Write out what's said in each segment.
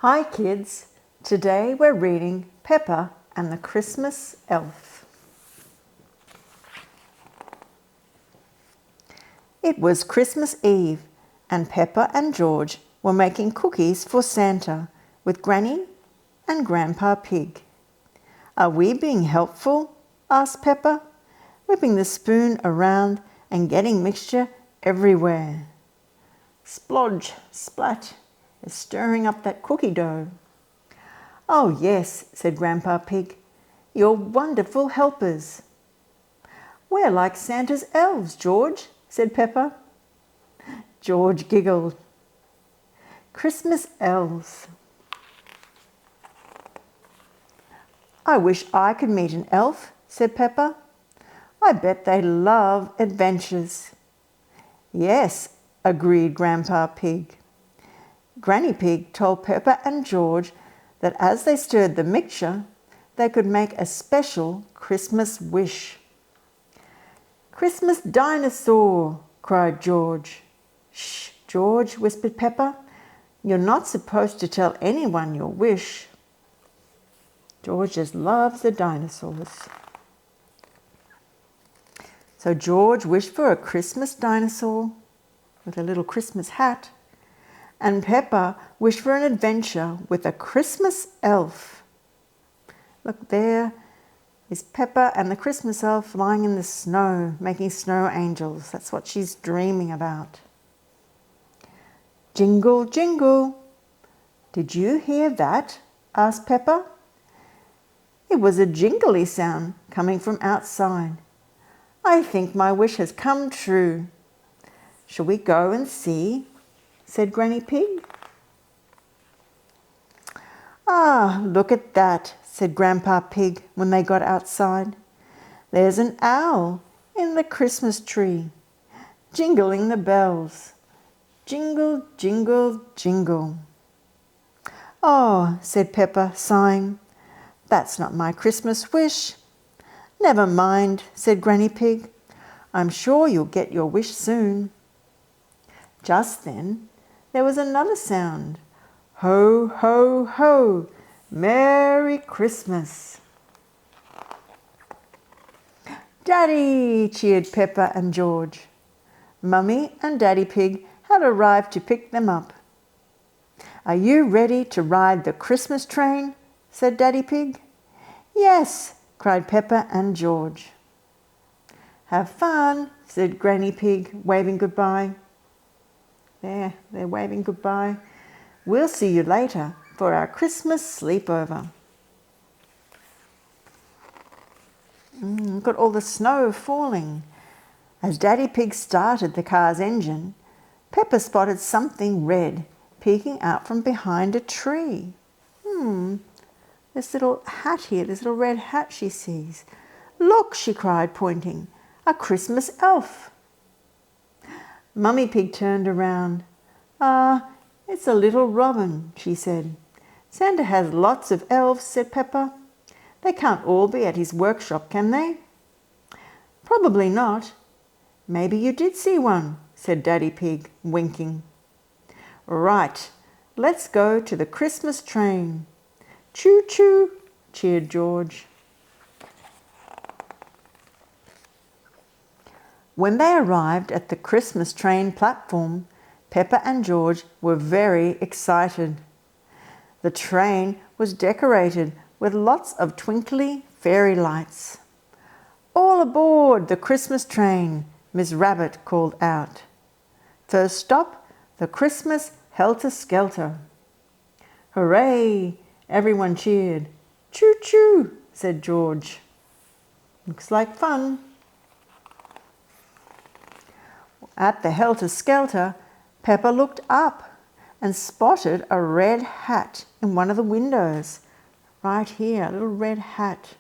Hi kids, today we're reading Peppa and the Christmas Elf. It was Christmas Eve and Peppa and George were making cookies for Santa with Granny and Grandpa Pig. Are we being helpful? Asked Peppa, whipping the spoon around and getting mixture everywhere. Splodge, splat, is stirring up that cookie dough. Oh yes, said Grandpa Pig, you're wonderful helpers. We're like Santa's elves, George, said Peppa. George giggled. Christmas elves. I wish I could meet an elf, said Peppa. I bet they love adventures. Yes, agreed Grandpa Pig. Granny Pig told Peppa and George that as they stirred the mixture, they could make a special Christmas wish. Christmas dinosaur, cried George. Shh, George, whispered Peppa. You're not supposed to tell anyone your wish. George just loves the dinosaurs. So George wished for a Christmas dinosaur with a little Christmas hat, and Peppa wished for an adventure with a Christmas elf. Look, there is Peppa and the Christmas elf lying in the snow, making snow angels. That's what she's dreaming about. Jingle, jingle. Did you hear that? Asked Peppa. It was a jingly sound coming from outside. I think my wish has come true. Shall we go and see? Said Granny Pig. Ah, look at that, said Grandpa Pig when they got outside. There's an owl in the Christmas tree, jingling the bells. Jingle, jingle, jingle. Oh, said Peppa, sighing. That's not my Christmas wish. Never mind, said Granny Pig. I'm sure you'll get your wish soon. Just then, there was another sound. Ho, ho, ho! Merry Christmas! Daddy! Cheered Peppa and George. Mummy and Daddy Pig had arrived to pick them up. Are you ready to ride the Christmas train? Said Daddy Pig. Yes, cried Peppa and George. Have fun, said Granny Pig, waving goodbye. There, they're waving goodbye. We'll see you later for our Christmas sleepover. Look at all the snow falling. As Daddy Pig started the car's engine, Peppa spotted something red peeking out from behind a tree. This little hat here, this little red hat she sees. Look, she cried, pointing, a Christmas elf. Mummy Pig turned around. Ah, it's a little robin, she said. Santa has lots of elves, said Peppa. They can't all be at his workshop, can they? Probably not. Maybe you did see one, said Daddy Pig, winking. Right, let's go to the Christmas train. Choo-choo, cheered George. When they arrived at the Christmas train platform, Peppa and George were very excited. The train was decorated with lots of twinkly fairy lights. All aboard the Christmas train, Miss Rabbit called out. First stop, the Christmas helter-skelter. Hooray! Everyone cheered. Choo-choo, said George. Looks like fun. At the helter-skelter, Peppa looked up and spotted a red hat in one of the windows. Right here, a little red hat.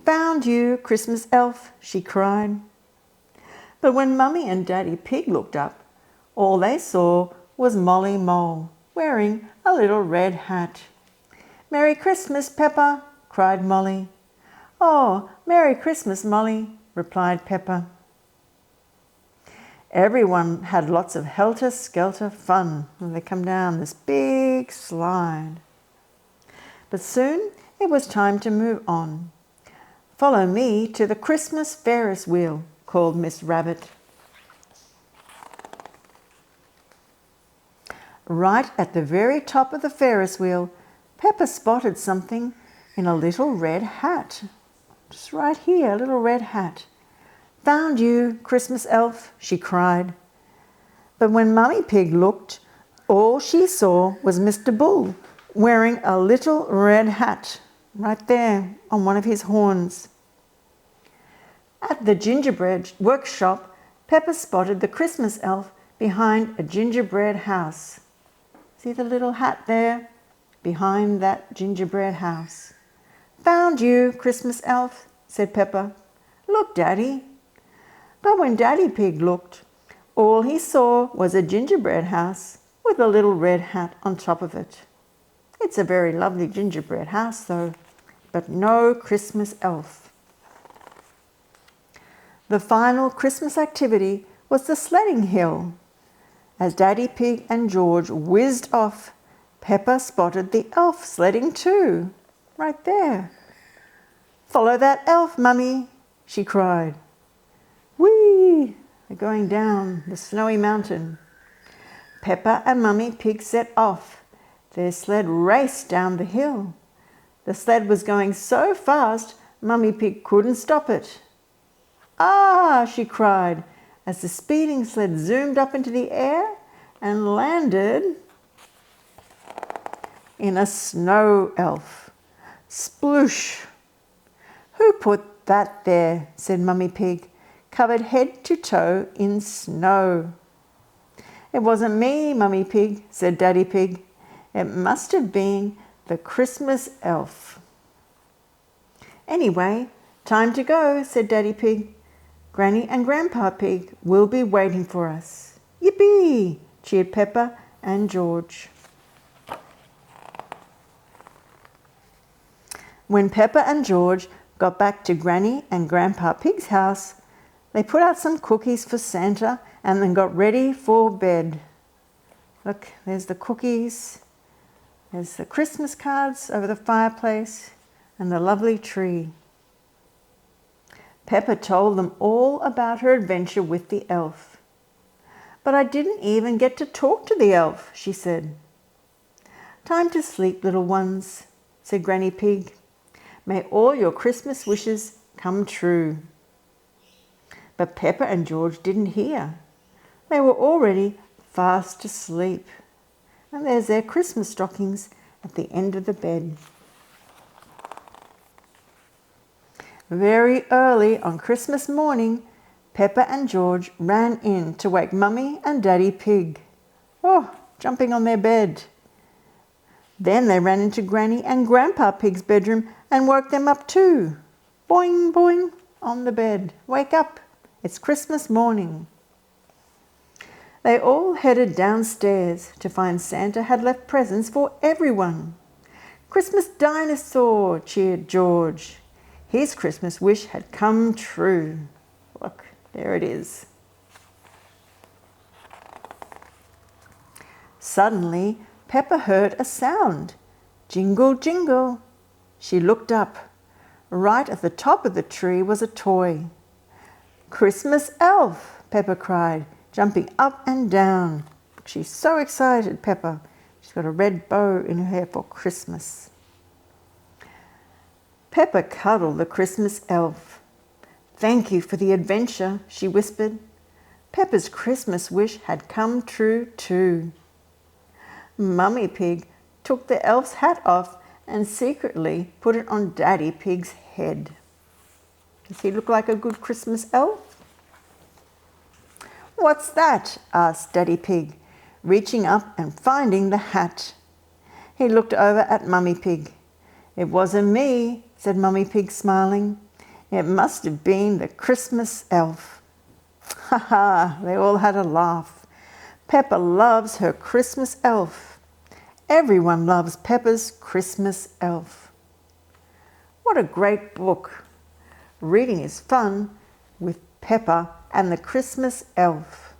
Found you, Christmas elf, she cried. But when Mummy and Daddy Pig looked up, all they saw was Molly Mole wearing a little red hat. Merry Christmas, Peppa, cried Molly. Oh, Merry Christmas, Molly, replied Peppa. Everyone had lots of helter-skelter fun when they come down this big slide. But soon it was time to move on. "Follow me to the Christmas Ferris wheel," called Miss Rabbit. Right at the very top of the Ferris wheel, Peppa spotted something in a little red hat. Just right here, a little red hat. "Found you, Christmas elf," she cried. But when Mummy Pig looked, all she saw was Mr. Bull wearing a little red hat right there on one of his horns. At the gingerbread workshop, Peppa spotted the Christmas elf behind a gingerbread house. See the little hat there? Behind that gingerbread house. "Found you, Christmas elf," said Peppa. "Look, Daddy." But when Daddy Pig looked, all he saw was a gingerbread house with a little red hat on top of it. It's a very lovely gingerbread house though, but no Christmas elf. The final Christmas activity was the sledding hill. As Daddy Pig and George whizzed off, Peppa spotted the elf sledding too, right there. "Follow that elf, Mummy," she cried. Whee! They're going down the snowy mountain. Peppa and Mummy Pig set off. Their sled raced down the hill. The sled was going so fast, Mummy Pig couldn't stop it. "Ah!" she cried, as the speeding sled zoomed up into the air and landed in a snow elf. Sploosh! "Who put that there?" said Mummy Pig, covered head to toe in snow. "It wasn't me, Mummy Pig," said Daddy Pig. "It must have been the Christmas elf." "Anyway, time to go," said Daddy Pig. "Granny and Grandpa Pig will be waiting for us." "Yippee!" cheered Peppa and George. When Peppa and George got back to Granny and Grandpa Pig's house, they put out some cookies for Santa and then got ready for bed. Look, there's the cookies, there's the Christmas cards over the fireplace, and the lovely tree. Peppa told them all about her adventure with the elf. "But I didn't even get to talk to the elf," she said. "Time to sleep, little ones," said Granny Pig. "May all your Christmas wishes come true." But Peppa and George didn't hear. They were already fast asleep. And there's their Christmas stockings at the end of the bed. Very early on Christmas morning, Peppa and George ran in to wake Mummy and Daddy Pig. Oh, jumping on their bed. Then they ran into Granny and Grandpa Pig's bedroom and woke them up too. Boing, boing, on the bed. "Wake up, it's Christmas morning." They all headed downstairs to find Santa had left presents for everyone. "Christmas dinosaur," cheered George. His Christmas wish had come true. Look, there it is. Suddenly, Peppa heard a sound. Jingle, jingle. She looked up. Right at the top of the tree was a toy. "Christmas elf," Peppa cried, jumping up and down. She's so excited, Peppa. She's got a red bow in her hair for Christmas. Peppa cuddled the Christmas elf. "Thank you for the adventure," she whispered. Peppa's Christmas wish had come true too. Mummy Pig took the elf's hat off and secretly put it on Daddy Pig's head. Does he look like a good Christmas elf? "What's that?" asked Daddy Pig, reaching up and finding the hat. He looked over at Mummy Pig. "It wasn't me," said Mummy Pig, smiling. "It must have been the Christmas elf." Ha ha! They all had a laugh. Peppa loves her Christmas elf. Everyone loves Peppa's Christmas elf. What a great book. Reading is fun with Peppa and the Christmas elf.